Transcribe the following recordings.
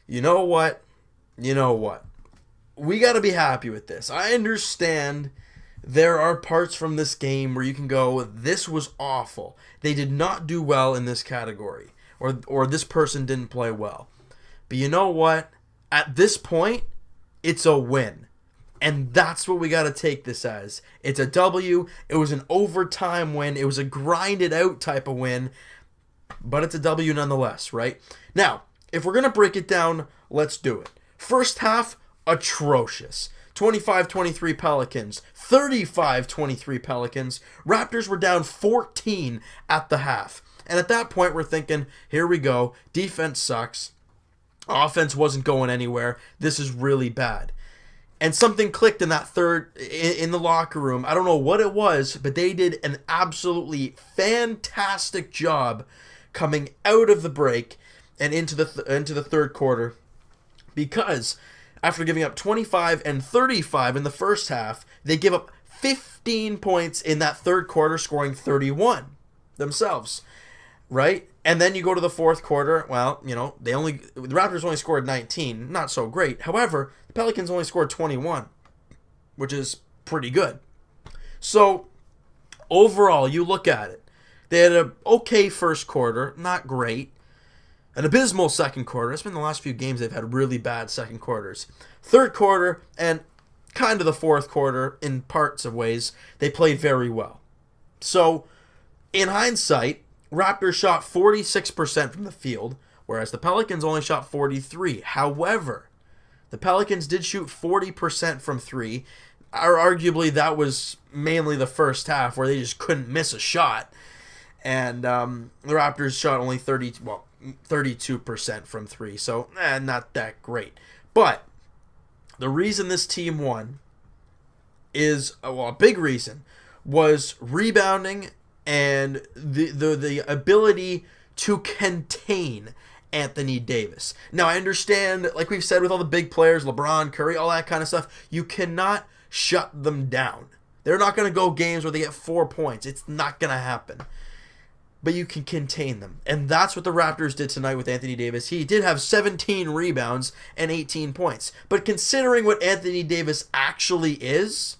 You know what? You know what? We got to be happy with this. I understand there are parts from this game where you can go, this was awful. They did not do well in this category. Or this person didn't play well. But you know what? At this point, it's a win. And that's what we got to take this as. It's a W. It was an overtime win. It was a grinded out type of win. But it's a W nonetheless, right? Now, if we're going to break it down, let's do it. First half, atrocious. 25-23 Pelicans. 35-23 Pelicans. Raptors were down 14 at the half. And at that point, we're thinking, here we go. Defense sucks. Offense wasn't going anywhere. This is really bad. And something clicked in that in the locker room. I don't know what it was, but they did an absolutely fantastic job coming out of the break and into the third quarter, because after giving up 25 and 35 in the first half, they give up 15 points in that third quarter, scoring 31 themselves, right? And then you go to the fourth quarter. Well, the Raptors only scored 19, not so great. However, the Pelicans only scored 21, which is pretty good. So overall, you look at it. They had an okay first quarter, not great. An abysmal second quarter. It's been the last few games they've had really bad second quarters. Third quarter and kind of the fourth quarter, in parts of ways, they played very well. So, in hindsight, Raptors shot 46% from the field, whereas the Pelicans only shot 43%. However, the Pelicans did shoot 40% from three. Arguably, that was mainly the first half, where they just couldn't miss a shot. And the Raptors shot only 32% from three, so not that great. But the reason this team won is, a big reason, was rebounding and the ability to contain Anthony Davis. Now, I understand, like we've said with all the big players, LeBron, Curry, all that kind of stuff, you cannot shut them down. They're not going to go games where they get 4 points. It's not going to happen. But you can contain them. And that's what the Raptors did tonight with Anthony Davis. He did have 17 rebounds and 18 points. But considering what Anthony Davis actually is,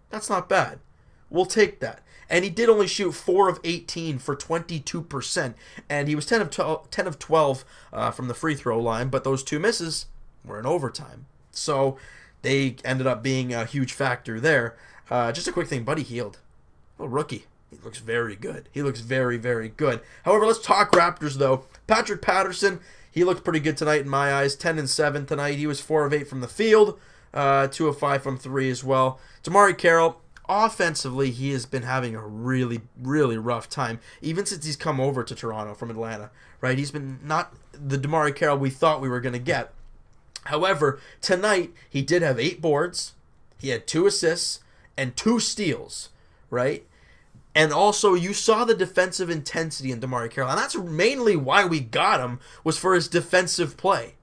that's not bad. We'll take that. And he did only shoot 4 of 18 for 22%. And he was 10 of 12 from the free throw line. But those 2 misses were in overtime. So they ended up being a huge factor there. Just a quick thing. Buddy Hield. A rookie. He looks very good. He looks very, very good. However, let's talk Raptors, though. Patrick Patterson, he looked pretty good tonight in my eyes. 10 and 7 tonight. He was 4 of 8 from the field. 2 of 5 from 3 as well. Damari Carroll, offensively, he has been having a really, really rough time, even since he's come over to Toronto from Atlanta, right? He's been not the Damari Carroll we thought we were going to get. However, tonight, he did have 8 boards. He had 2 assists and 2 steals, right? And also, you saw the defensive intensity in Damari Carroll. And that's mainly why we got him, was for his defensive play.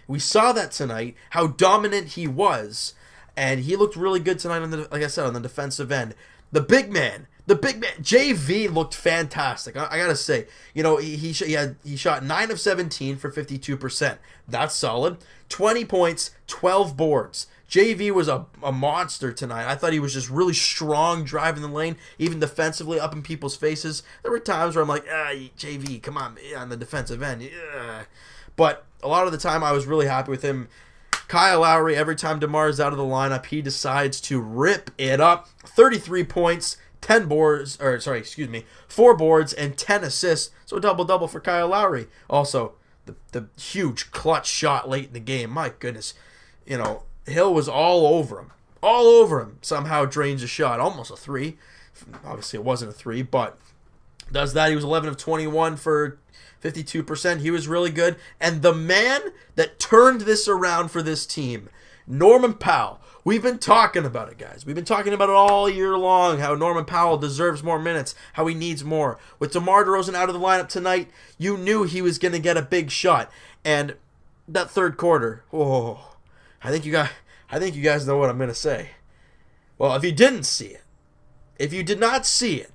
We saw that tonight, how dominant he was. And he looked really good tonight, like I said, on the defensive end. The big man, JV looked fantastic. I got to say, he shot 9 of 17 for 52%. That's solid. 20 points, 12 boards. JV was a monster tonight. I thought he was just really strong driving the lane, even defensively up in people's faces. There were times where I'm like, JV, come on, on the defensive end. But a lot of the time I was really happy with him. Kyle Lowry, every time DeMar's out of the lineup, he decides to rip it up. 33 points, 4 boards, and 10 assists. So a double-double for Kyle Lowry. Also, the huge clutch shot late in the game. My goodness. Hill was all over him. Somehow drains a shot. Almost a 3. Obviously, it wasn't a 3, but does that. He was 11 of 21 for 52%. He was really good. And the man that turned this around for this team, Norman Powell. We've been talking about it, guys. We've been talking about it all year long, how Norman Powell deserves more minutes, how he needs more. With DeMar DeRozan out of the lineup tonight, you knew he was going to get a big shot. And that third quarter, I think you guys know what I'm going to say. Well, if you didn't see it, if you did not see it,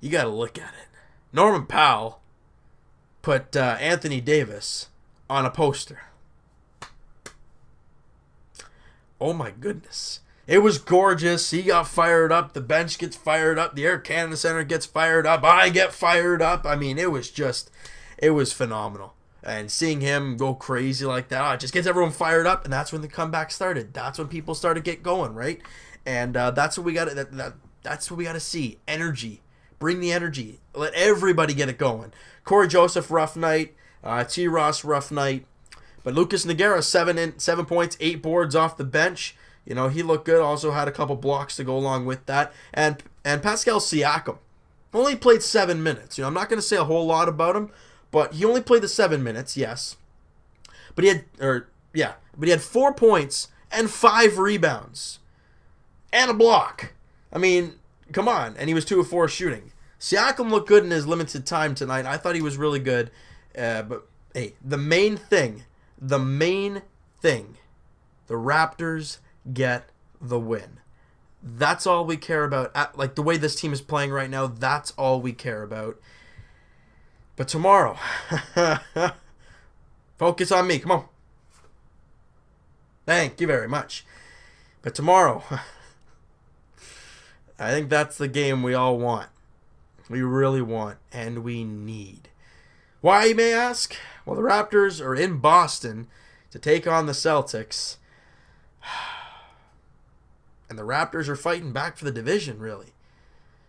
you got to look at it. Norman Powell put Anthony Davis on a poster. Oh my goodness. It was gorgeous. He got fired up. The bench gets fired up. The Air Canada Center gets fired up. I get fired up. I mean, it was phenomenal. And seeing him go crazy like that, it just gets everyone fired up. And that's when the comeback started. That's when people started to get going, right? And that's what we got. That's what we got to see. Energy. Bring the energy. Let everybody get it going. Corey Joseph, rough night. T. Ross, rough night. But Lucas Nogueira, 7 points, 8 boards off the bench. You know, he looked good. Also had a couple blocks to go along with that. And Pascal Siakam only played 7 minutes. You know, I'm not going to say a whole lot about him, but he only played the 7 minutes, yes. But he had 4 points and 5 rebounds and a block. I mean, come on. And he was 2 of 4 shooting. Siakam looked good in his limited time tonight. I thought he was really good. But hey, the main thing, the Raptors get the win. That's all we care about. Like the way this team is playing right now, that's all we care about. But tomorrow, focus on me. Come on. Thank you very much. But tomorrow, I think that's the game we all want. We really want and we need. Why, you may ask? Well, the Raptors are in Boston to take on the Celtics. And the Raptors are fighting back for the division, really.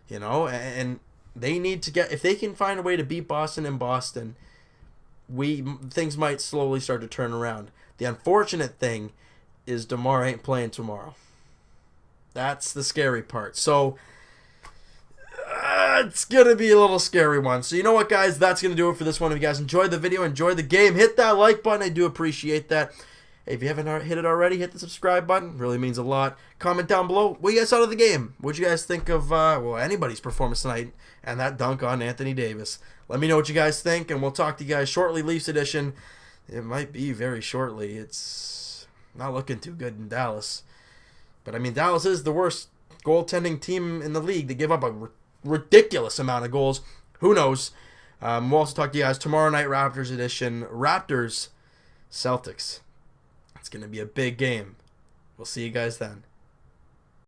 You know, and they need to get, if they can find a way to beat Boston in Boston, things might slowly start to turn around. The unfortunate thing is DeMar ain't playing tomorrow. That's the scary part. So it's going to be a little scary one. So you know what, guys? That's going to do it for this one. If you guys enjoyed the video, enjoyed the game, hit that like button. I do appreciate that. Hey, if you haven't hit it already, hit the subscribe button. It really means a lot. Comment down below what you guys thought of the game. What you guys think of anybody's performance tonight and that dunk on Anthony Davis. Let me know what you guys think, and we'll talk to you guys shortly. Leafs edition. It might be very shortly. It's not looking too good in Dallas. But, I mean, Dallas is the worst goaltending team in the league. They give up a ridiculous amount of goals. Who knows? We'll also talk to you guys tomorrow night, Raptors edition. Raptors, Celtics. It's going to be a big game. We'll see you guys then.